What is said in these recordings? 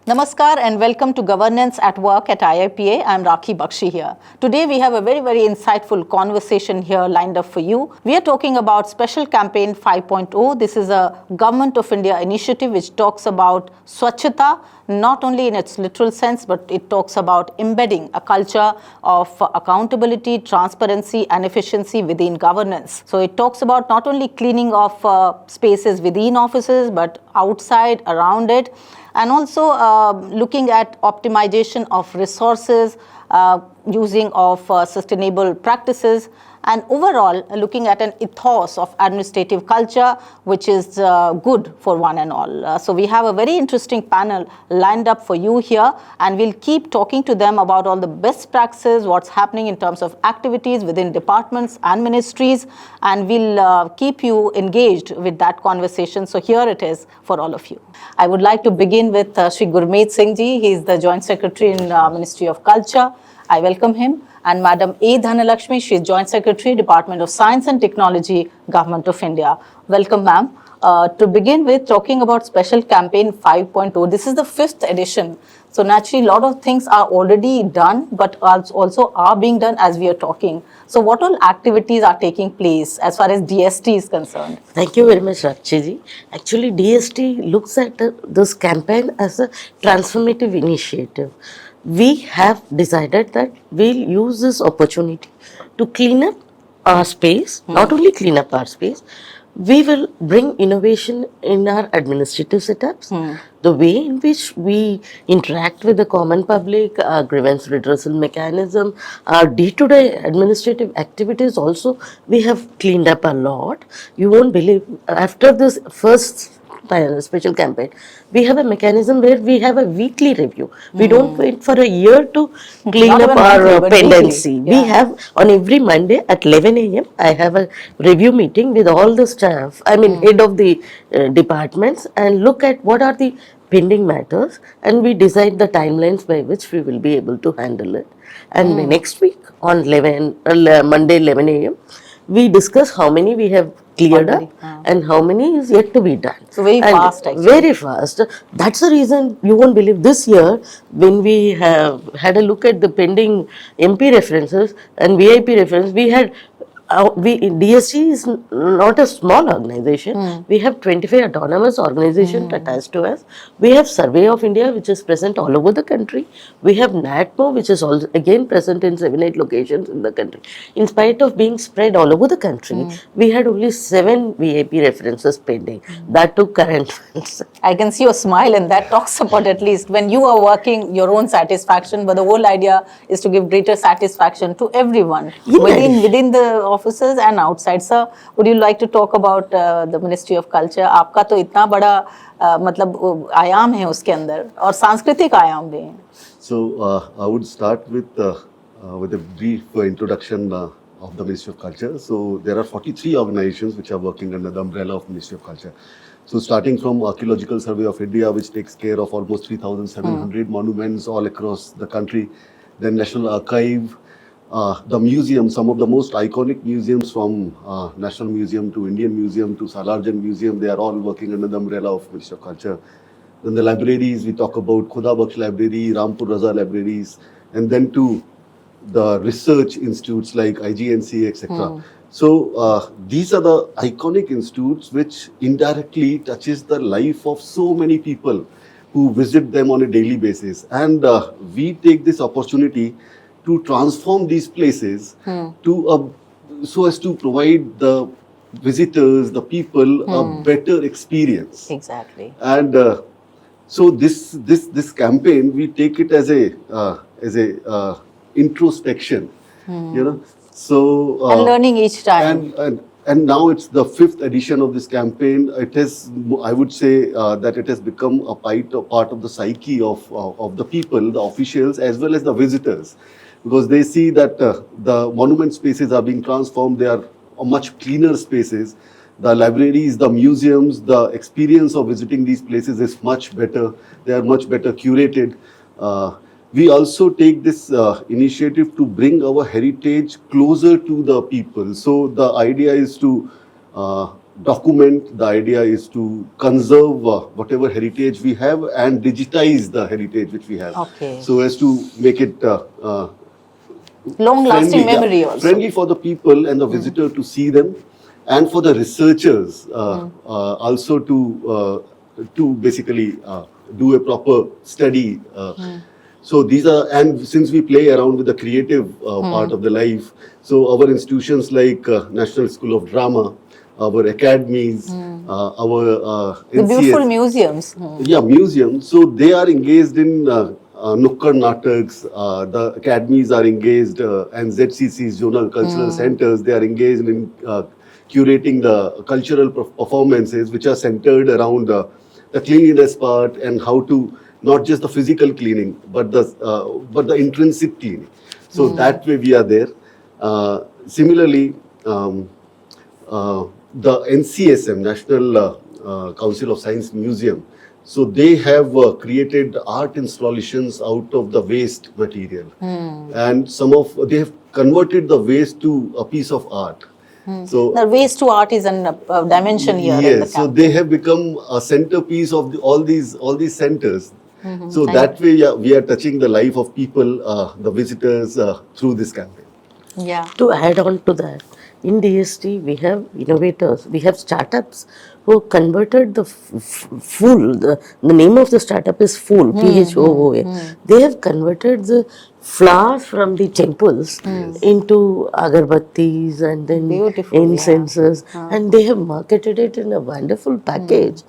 Namaskar and welcome to Governance at Work at IIPA. I'm Rakhi Bakshi here. Today we have a very insightful conversation here lined up for you. We are talking about Special Campaign 5.0. This is a Government of India initiative which talks about Swachhata, not only in its literal sense, but it talks about embedding a culture of accountability, transparency and efficiency within governance. So it talks about not only cleaning of spaces within offices, but outside, around it, and also looking at optimization of resources, using of sustainable practices, and overall looking at an ethos of administrative culture which is good for one and all. So we have a very interesting panel lined up for you here, and we'll keep talking to them about all the best practices, what's happening in terms of activities within departments and ministries, and we'll keep you engaged with that conversation. So here it is for all of you. I would like to begin with Shri Gurmeet Singh ji. He is the Joint Secretary in Ministry of Culture. I welcome him. And Madam A. Dhanalakshmi, she is Joint Secretary, Department of Science and Technology, Government of India. Welcome, ma'am. To begin with, talking about Special Campaign 5.0, this is the 5th edition. So naturally, a lot of things are already done, but also are being done as we are talking. So what all activities are taking place as far as DST is concerned? Thank you very much, Rakshiji. Actually, DST looks at this campaign as a transformative initiative. We have decided that we'll use this opportunity to clean up our space, not only clean up our space, we will bring innovation in our administrative setups, the way in which we interact with the common public, our grievance redressal mechanism, our day-to-day administrative activities also, we have cleaned up a lot. You won't believe, after this first special campaign, we have a mechanism where we have a weekly review. We don't wait for a year to clean up our pendency. Yeah. We have on every Monday at 11 a.m. I have a review meeting with all the staff, head of the departments, and look at what are the pending matters, and we decide the timelines by which we will be able to handle it. And the next week on Monday 11 a.m. we discuss how many we have cleared up and how many is yet to be done. So very fast actually. Very fast. That's the reason you won't believe this year when we have had a look at the pending MP references and VIP reference, we had DST is not a small organization. We have 25 autonomous organizations attached to us. We have Survey of India, which is present all over the country. We have NATMO, which is also again present in 7-8 locations in the country. In spite of being spread all over the country, we had only 7 VIP references pending. That took current ones. I can see your smile, and that talks about at least when you are working your own satisfaction, but the whole idea is to give greater satisfaction to everyone within the offices and outside. Sir, would you like to talk about the Ministry of Culture? आपका तो इतना बड़ा मतलब आयाम है उसके अंदर और सांस्कृतिक आयाम भी है. So I would start with a brief introduction of the Ministry of Culture. So there are 43 organizations which are working under the umbrella of Ministry of Culture. So starting from Archaeological Survey of India, which takes care of almost 3,700 monuments all across the country. Then National Archive, the museum, some of the most iconic museums from National Museum to Indian Museum to Salarjan Museum, they are all working under the umbrella of Ministry of Culture. Then the libraries, we talk about Khuda Bakhsh Library, Rampur Raza Libraries, and then to the research institutes like IGNC, etc. So these are the iconic institutes which indirectly touches the life of so many people who visit them on a daily basis. And we take this opportunity to transform these places to so as to provide the visitors, the people, a better experience. Exactly. And so this campaign, we take it as a introspection, you know. So and learning each time. And now it's the 5th edition of this campaign. It has, I would say, that it has become a part of the psyche of the people, the officials, as well as the visitors, because they see that the monument spaces are being transformed. They are much cleaner spaces. The libraries, the museums, the experience of visiting these places is much better. They are much better curated. We also take this initiative to bring our heritage closer to the people. So the idea is to document. The idea is to conserve whatever heritage we have and digitize the heritage which we have. Okay. So as to make it Long-lasting memory also. friendly for the people and the visitor to see them, and for the researchers also to basically do a proper study. So these are, and since we play around with the creative part of the life, so our institutions like National School of Drama, our academies, our The NCS, beautiful museums. yeah, museums. So they are engaged in Nukkad Nataks, the academies are engaged, and ZCCs, Zonal Cultural Centers, they are engaged in curating the cultural performances which are centered around the cleanliness part and how to, not just the physical cleaning, but the intrinsic cleaning. So that way we are there. Similarly, the NCSM, National Council of Science Museum, so they have created art installations out of the waste material, and they have converted the waste to a piece of art. So The waste to art is a dimension here in the yes, so camp. they have become a centerpiece of all these centers. So that way, yeah, we are touching the life of people, the visitors, through this campaign. Yeah. To add on to that, in DST we have innovators, we have startups who converted the the name of the startup is Phool, PHOOA. They have converted the flowers from the temples into agarbattis and then Beautiful, yeah. incenses, and they have marketed it in a wonderful package.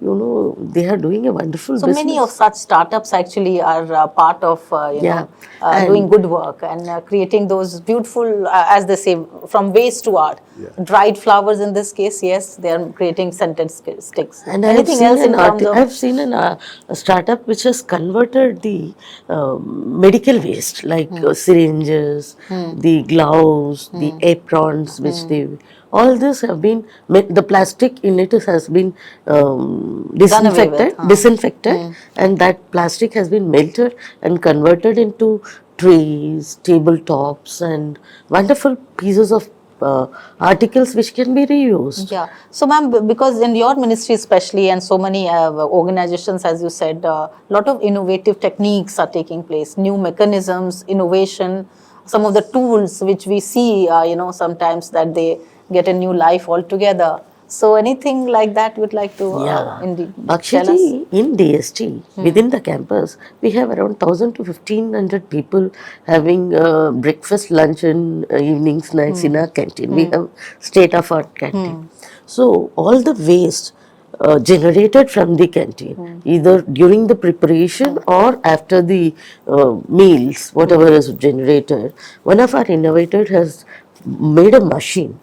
You know, they are doing a wonderful So business. many of such startups actually are part of Yeah. And- doing good work and creating those beautiful, as they say, from waste to art. Yeah. Dried flowers in this case, yes, they are creating scented sticks. And Anything else in terms of? I've seen a startup which has converted the medical waste like syringes, the gloves, the aprons, which they all this have been the plastic in it has been disinfected, and that plastic has been melted and converted into trays, tabletops, and wonderful pieces of articles which can be reused. Yeah. So, ma'am, because in your ministry especially, and so many organizations, as you said, a lot of innovative techniques are taking place, new mechanisms, innovation, some of the tools which we see, sometimes that they get a new life altogether. So, anything like that you would like to indeed tell us? Bakshiji, in DST, within the campus, we have around 1,000 to 1,500 people having breakfast, lunch, and evening snacks in our canteen. We have state-of-art canteen. So, all the waste generated from the canteen, either during the preparation or after the meals, whatever is generated, one of our innovators has made a machine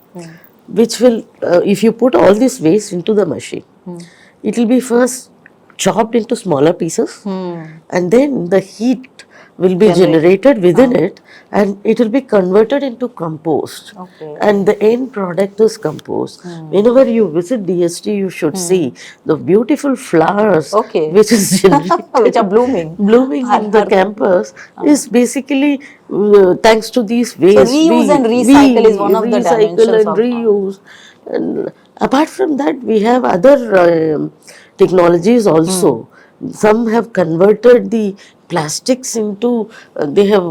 which will, if you put all this waste into the machine, it will be first chopped into smaller pieces, and then the heat will be generated within it, and it will be converted into compost. Okay. And the end product is compost. Whenever you visit DST, you should see the beautiful flowers Okay. which is generated, Which are blooming. blooming in the campus is basically thanks to these waste. So reuse and recycle is one of the recycle dimensions and of reuse. And apart from that, we have other technologies also. Some have converted the plastics into, they have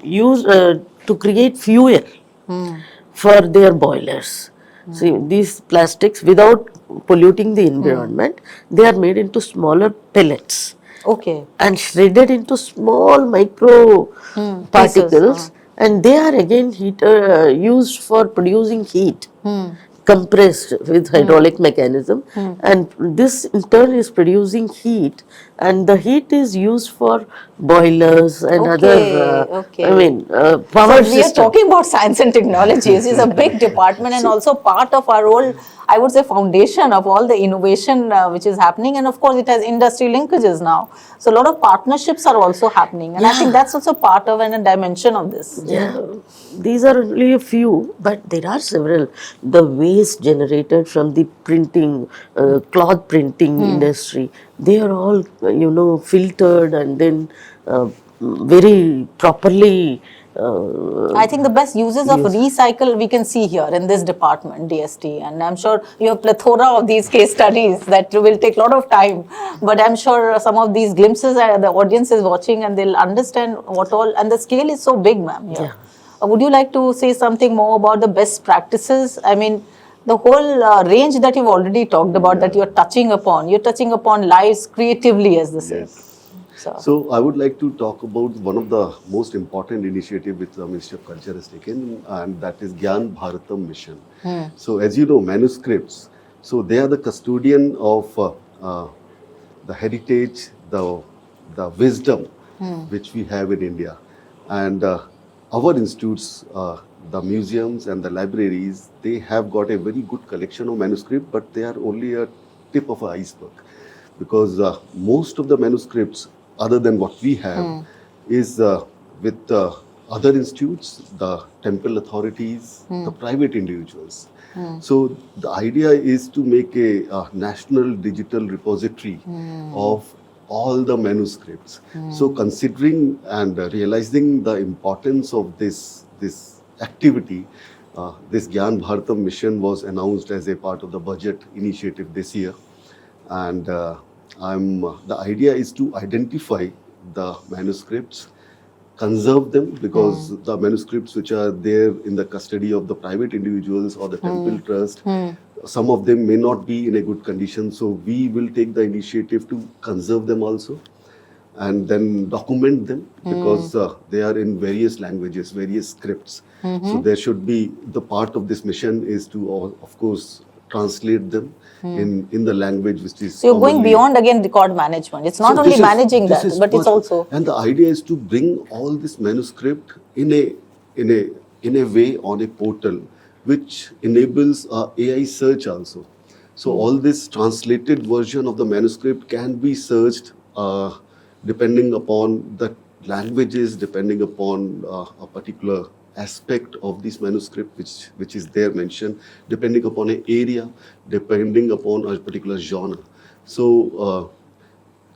used to create fuel for their boilers. See, these plastics, without polluting the environment, they are made into smaller pellets Okay. and shredded into small micro particles, and they are again used for producing heat, compressed with hydraulic mechanism, and this in turn is producing heat, and the heat is used for boilers and other Okay. power So we are system. talking about science and technology. This is a big department and also part of our whole, I would say, foundation of all the innovation which is happening. And of course, it has industry linkages now. So a lot of partnerships are also happening. And I think that's also part of and a dimension of this. Yeah, these are only a few, but there are several. The waste generated from the printing, cloth printing industry, they are all, filtered and then very properly I think the best uses of recycle we can see here in this department, DST, and I'm sure you have plethora of these case studies that will take a lot of time. But I'm sure some of these glimpses the audience is watching and they'll understand what all, and the scale is so big, ma'am. Here. Yeah. Would you like to say something more about the best practices? I mean, the whole range that you've already talked about, that you're touching upon lives creatively, as they say. Yes. So I would like to talk about one of the most important initiative which the Ministry of Culture has taken, and that is Gyan Bharatam Mission. So as you know, manuscripts, so they are the custodian of the heritage, the wisdom which we have in India. And our institutes, the museums and the libraries, they have got a very good collection of manuscript, but they are only a tip of an iceberg. Because most of the manuscripts, other than what we have, is with other institutes, the temple authorities, the private individuals. So the idea is to make a national digital repository of all the manuscripts. So considering and realizing the importance of this activity, this Gyan Bharatam mission was announced as a part of the budget initiative this year. And the idea is to identify the manuscripts, conserve them, because the manuscripts which are there in the custody of the private individuals or the temple trust, some of them may not be in a good condition. So we will take the initiative to conserve them also, and then document them, because they are in various languages, various scripts. So there should be, the part of this mission is to, of course, translate them in the language which is. So you're going beyond again record management. It's not only managing that, but it's also. And the idea is to bring all this manuscript in a way on a portal which enables AI search also. So all this translated version of the manuscript can be searched depending upon the languages, depending upon a particular aspect of this manuscript which is there mentioned, depending upon an area, depending upon a particular genre. So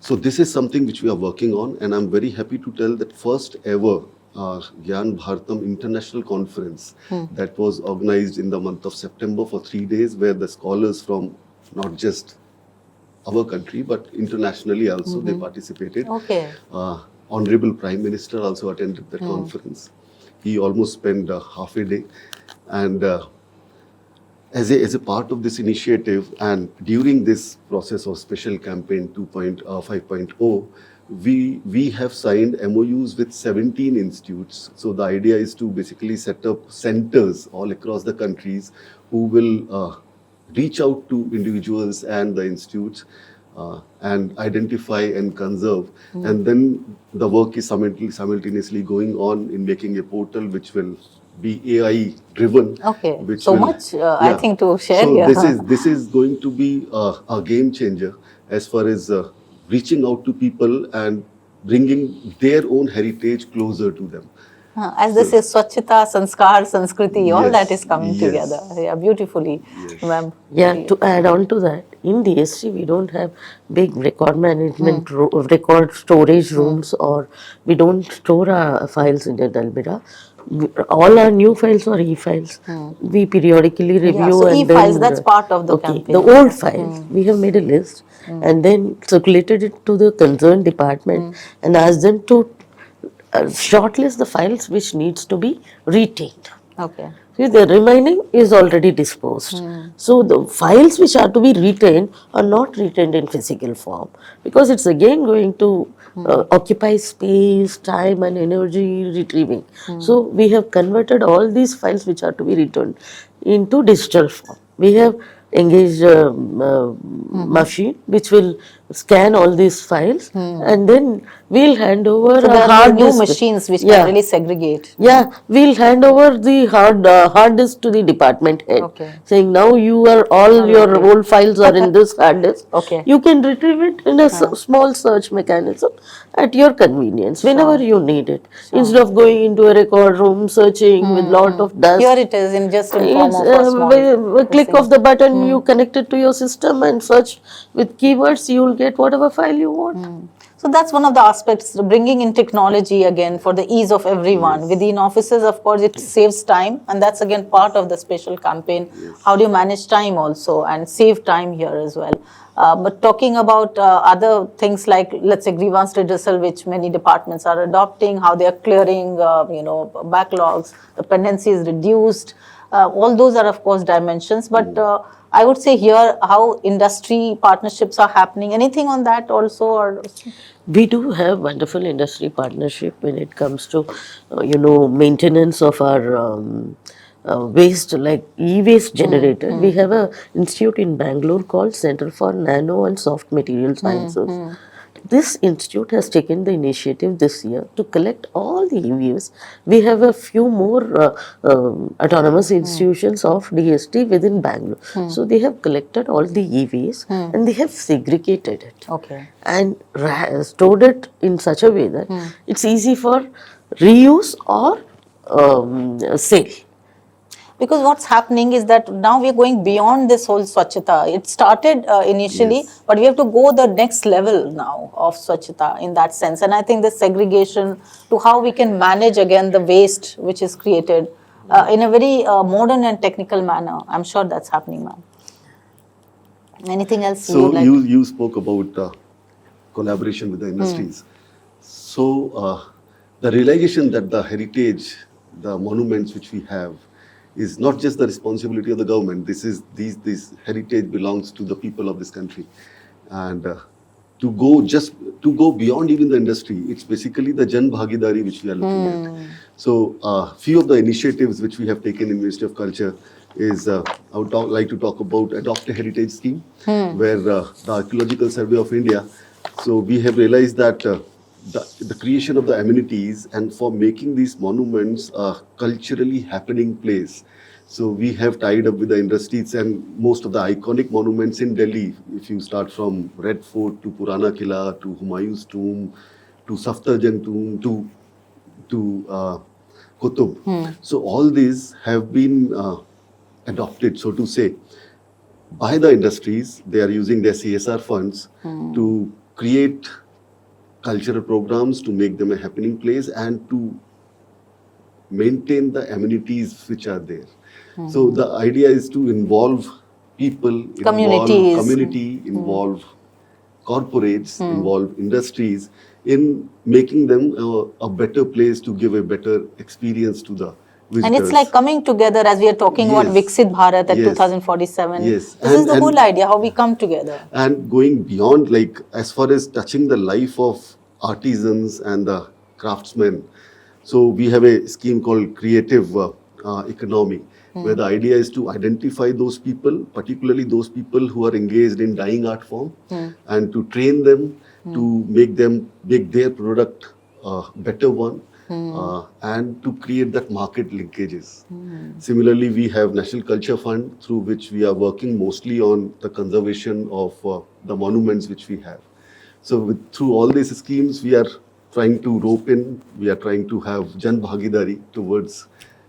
so this is something which we are working on, and I'm very happy to tell that first ever Gyan Bharatam International Conference that was organized in the month of September for 3 days, where the scholars from not just our country but internationally also they participated. Okay. Honorable Prime Minister also attended the conference. He almost spent half a day, and as a part of this initiative, and during this process of Special Campaign 5.0, we have signed MOUs with 17 institutes. So the idea is to basically set up centers all across the countries who will reach out to individuals and the institutes and identify and conserve. And then the work is simultaneously going on in making a portal which will be AI driven. Okay, so much I think to share so here. This is going to be a game changer as far as reaching out to people and bringing their own heritage closer to them. As they say, Swachhita, Sanskar, Sanskriti, all that is coming yes. together. Yeah, beautifully, ma'am. Yeah, to add on to that, in DST we don't have big record management, record storage rooms, or we don't store our files in the Dalbira. All our new files are e-files. We periodically review So and e-files, then, that's part of the campaign. the old files, we have made a list and then circulated it to the concerned department and asked them to shortlist the files which needs to be retained. Okay. See, the remaining is already disposed. So the files which are to be retained are not retained in physical form, because it's again going to occupy space, time and energy retrieving. So we have converted all these files which are to be returned into digital form. We have engaged a machine which will scan all these files and then we'll hand over So a there are hard new disk. machines which can really segregate. Yeah, we'll hand over the hard disk to the department head, Okay. saying now your old files are in this hard disk. Okay. You can retrieve it in a small search mechanism at your convenience whenever you need it. Instead of going into a record room searching with lot of dust. Here it is in form It's, of a small a click of the button, you connect it to your system and search with keywords, you will get get whatever file you want. So that's one of the aspects, bringing in technology again for the ease of everyone. Yes. Within offices, of course, it saves time, and that's again part of the special campaign. How do you manage time also and save time here as well? But talking about other things like, let's say, grievance redressal, which many departments are adopting, how they are clearing, backlogs, the pendency is reduced. All those are, of course, dimensions. But I would say here how industry partnerships are happening. Anything on that also, or We do have wonderful industry partnership when it comes to, maintenance of our waste, like e-waste generator. We have a institute in Bangalore called Center for Nano and Soft Material Sciences. This institute has taken the initiative this year to collect all the EVs. We have a few more autonomous institutions of DST within Bangalore. So they have collected all the EVs and they have segregated it okay. and stored it in such a way that it's easy for reuse or sale. Because what's happening is that now we're going beyond this whole Swachhata. It started initially, Yes. but we have to go the next level now of Swachhata in that sense. And I think the segregation to how we can manage again the waste which is created in a very modern and technical manner. I'm sure that's happening, ma'am. Anything else you So would like? you spoke about collaboration with the industries. So the realization that the heritage, the monuments which we have, is not just the responsibility of the government. This heritage belongs to the people of this country, and to go beyond even the industry, it's basically the Jan Bhagidari which we are looking at. So few of the initiatives which we have taken in Ministry of Culture is I would like to talk about Adopt a Heritage Scheme, where the Archaeological Survey of India. So we have realized that the creation of the amenities and for making these monuments a culturally happening place. So we have tied up with the industries and most of the iconic monuments in Delhi. If you start from Red Fort to Purana Killa to Humayun's tomb to Saftarjung tomb to Qutub. So all these have been adopted, so to say, by the industries. They are using their CSR funds to create cultural programs to make them a happening place and to maintain the amenities which are there. So the idea is to involve people, involve Communities. community, involve corporates, involve industries in making them a better place to give a better experience to the visitors. And it's like coming together as we are talking about Yes. Viksit Bharat at Yes. 2047. Yes. This is the whole idea, how we come together. And going beyond, like as far as touching the life of artisans and the craftsmen. So we have a scheme called Creative Economy, where the idea is to identify those people, particularly those people who are engaged in dying art form, and to train them to make their product a better one. And to create that market linkages. Similarly, we have National Culture Fund, through which we are working mostly on the conservation of the monuments which we have. So through all these schemes, we are trying to rope in, we are trying to have Jan Bhagidari towards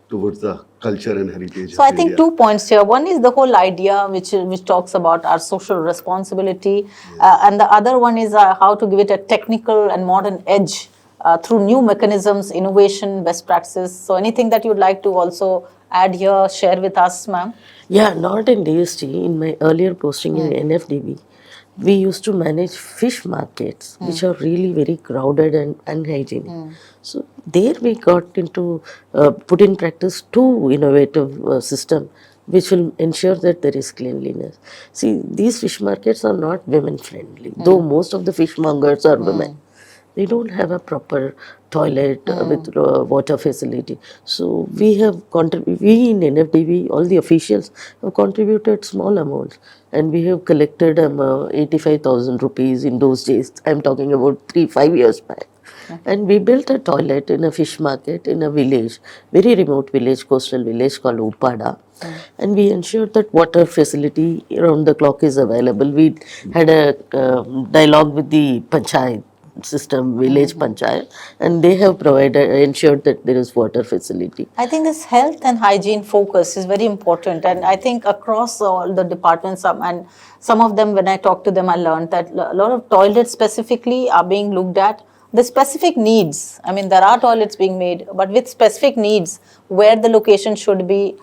the culture and heritage. So I think 2 points here. One is the whole idea which talks about our social responsibility, and the other one is how to give it a technical and modern edge through new mechanisms, innovation, best practices. So anything that you'd like to also add here, share with us, ma'am? Yeah, not in DST. In my earlier posting in NFDB, we used to manage fish markets, which are really very crowded and unhygienic. So there we got into put in practice two innovative systems which will ensure that there is cleanliness. See, these fish markets are not women friendly, though most of the fishmongers are women. They don't have a proper toilet with water facility. So we have we in NFDB, all the officials have contributed small amounts, and we have collected 85,000 rupees in those days. I'm talking about 3-5 years back. And we built a toilet in a fish market in a village, very remote village, coastal village called Upada. And we ensured that water facility around the clock is available. We had a dialogue with the panchayat system, village panchayat, and they have provided, ensured that there is water facility. I think this health and hygiene focus is very important, and I think across all the departments, and some of them, when I talk to them, I learned that a lot of toilets specifically are being looked at. The specific needs. I mean, there are toilets being made, but with specific needs, where the location should be,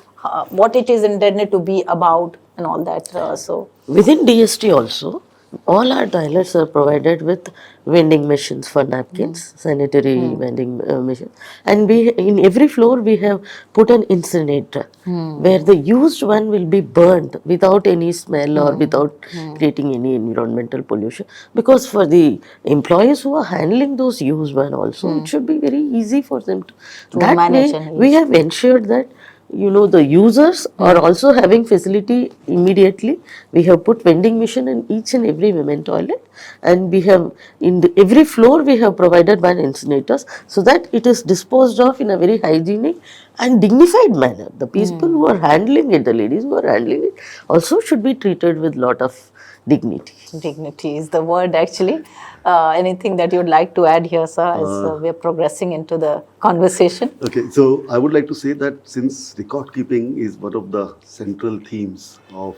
what it is intended to be about, and all that. So Within DST also, all our toilets are provided with vending machines for napkins, sanitary vending machine, and we in every floor we have put an incinerator where the used one will be burned without any smell or without creating any environmental pollution. Because for the employees who are handling those used one also, it should be very easy for them to. That manage way, and we have ensured that the users are also having facility immediately. We have put vending machine in each and every women toilet, and we have in every floor we have provided one incinerators so that it is disposed of in a very hygienic and dignified manner. The people who are handling it, the ladies who are handling it, also should be treated with lot of dignity. dignity is the word actually. Anything that you'd like to add here, sir, as we're progressing into the conversation? Okay, so I would like to say that since record keeping is one of the central themes of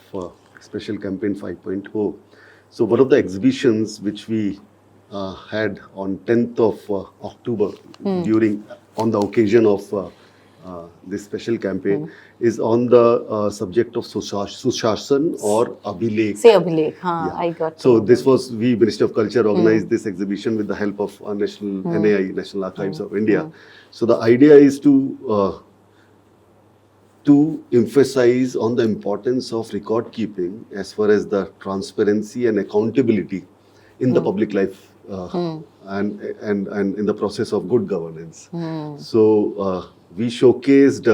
Special Campaign 5.0, so one of the exhibitions which we had on 10th of October on the occasion of this special campaign is on the subject of Sushasan or Abhilekh. Say Abhilekh, Yeah. I got So to this was, we Ministry of Culture organized this exhibition with the help of our NAI, National Archives of India. So the idea is to emphasize on the importance of record keeping as far as the transparency and accountability in the public life and in the process of good governance. So we showcased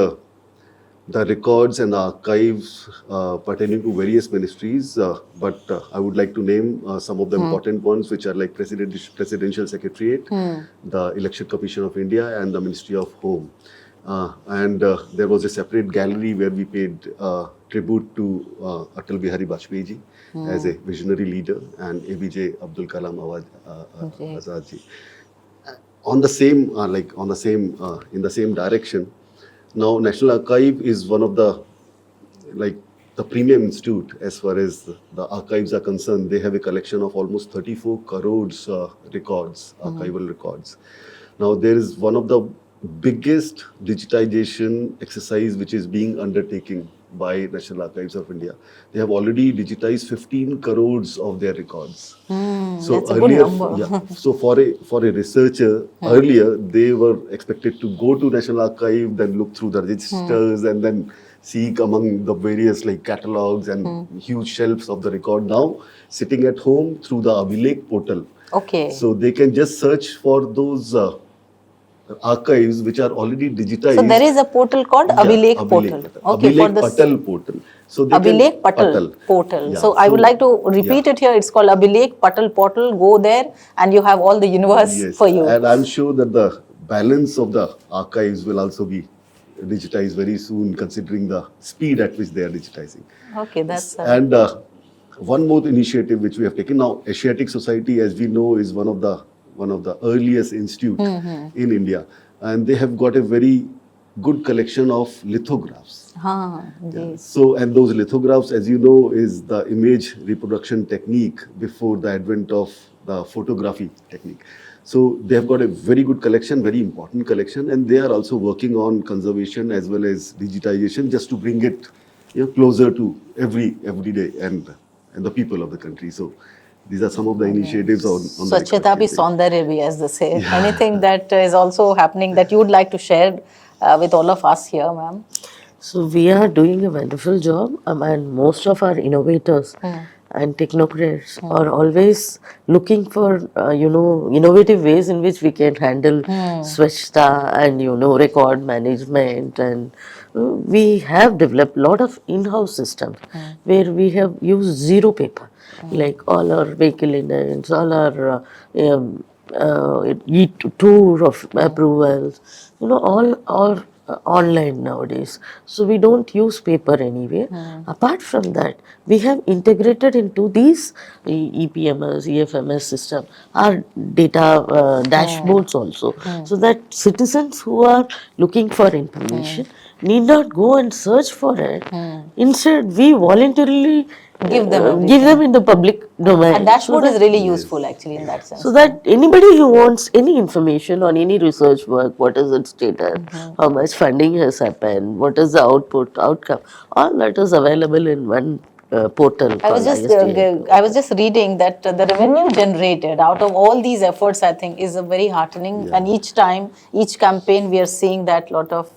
the records and the archives pertaining to various ministries, but I would like to name some of the important ones, which are like Presidential Secretariat, the Election Commission of India, and the Ministry of Home. And there was a separate gallery where we paid tribute to Atal Bihari Vajpayee ji as a visionary leader, and ABJ Abdul Kalam Azad ji. On the same, in the same direction. Now, National Archive is one of the premium institute as far as the archives are concerned. They have a collection of almost 34 crores records, archival records. Now, there is one of the biggest digitization exercise which is being undertaken by National Archives of India. They have already digitized 15 crores of their records. So that's a good number. So for a researcher, earlier they were expected to go to National Archive, then look through the registers, and then seek among the various catalogs and huge shelves of the record. Now, sitting at home through the Abhilekh portal. Okay. So they can just search for those archives which are already digitized. So there is a portal called Abhilekh portal. Okay, Abhilekh Patal portal. So Abhilekh Patal portal. Yeah, so I would like to repeat it here. It's called Abhilekh Patal portal. Go there and you have all the universe for you. And I'm sure that the balance of the archives will also be digitized very soon, considering the speed at which they are digitizing. Okay, that's... And one more initiative which we have taken now, Asiatic Society, as we know, is one of the earliest institute in India, and they have got a very good collection of lithographs. So, and those lithographs, as you know, is the image reproduction technique before the advent of the photography technique. So they have got a very good collection, very important collection, and they are also working on conservation as well as digitization, just to bring it closer to everyday and the people of the country. So these are some of the initiatives on the Swachhata bhi saundarya bhi, as they say. Anything that is also happening that you would like to share with all of us here, ma'am? So we are doing a wonderful job, and most of our innovators and technocrats are always looking for innovative ways in which we can handle Swachhata and record management, and we have developed a lot of in-house systems where we have used zero paper. Like all our vehicle indents, all our tour of approvals, all online nowadays. So we don't use paper anyway. Apart from that, we have integrated into these EPMS, EFMS system, our data dashboards also, so that citizens who are looking for information need not go and search for it. Instead, we voluntarily Give them give them everything. in the public domain. And dashboard so is that, really useful actually in that sense. so that anybody who wants any information on any research work, what is its status, how much funding has happened, what is the outcome, all that is available in one portal I was called just ISTA. I was just reading that the revenue generated out of all these efforts, I think, is a very heartening. Yeah. And each time, each campaign, we are seeing that lot of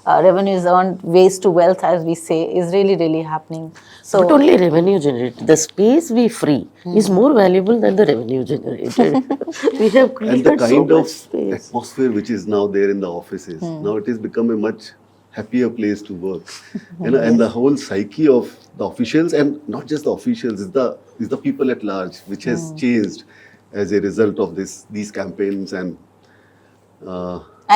revenue is earned, waste to wealth, as we say, is really really happening. So Not only revenue generated, the space we free is more valuable than the revenue generated. We have And created the so kind much of space. atmosphere which is now there in the offices, now it has become a much happier place to work. And the whole psyche of the officials, and not just the officials, is the people at large, which has changed as a result of these campaigns. And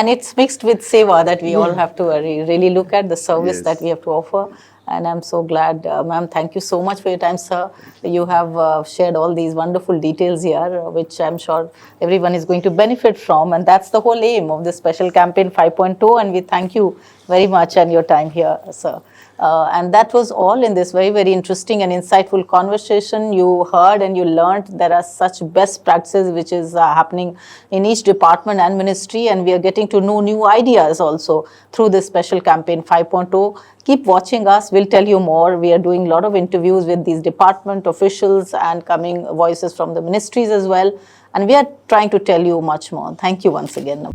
it's mixed with seva that we all have to really look at the service Yes. that we have to offer. And I'm so glad, ma'am, thank you so much for your time, sir. You have shared all these wonderful details here, which I'm sure everyone is going to benefit from. And that's the whole aim of this special campaign 5.0. And we thank you very much and your time here, sir. And that was all in this very, very interesting and insightful conversation. You heard and you learned there are such best practices which is happening in each department and ministry, and we are getting to know new ideas also through this special campaign 5.0. Keep watching us. We'll tell you more. We are doing a lot of interviews with these department officials and coming voices from the ministries as well. And we are trying to tell you much more. Thank you once again.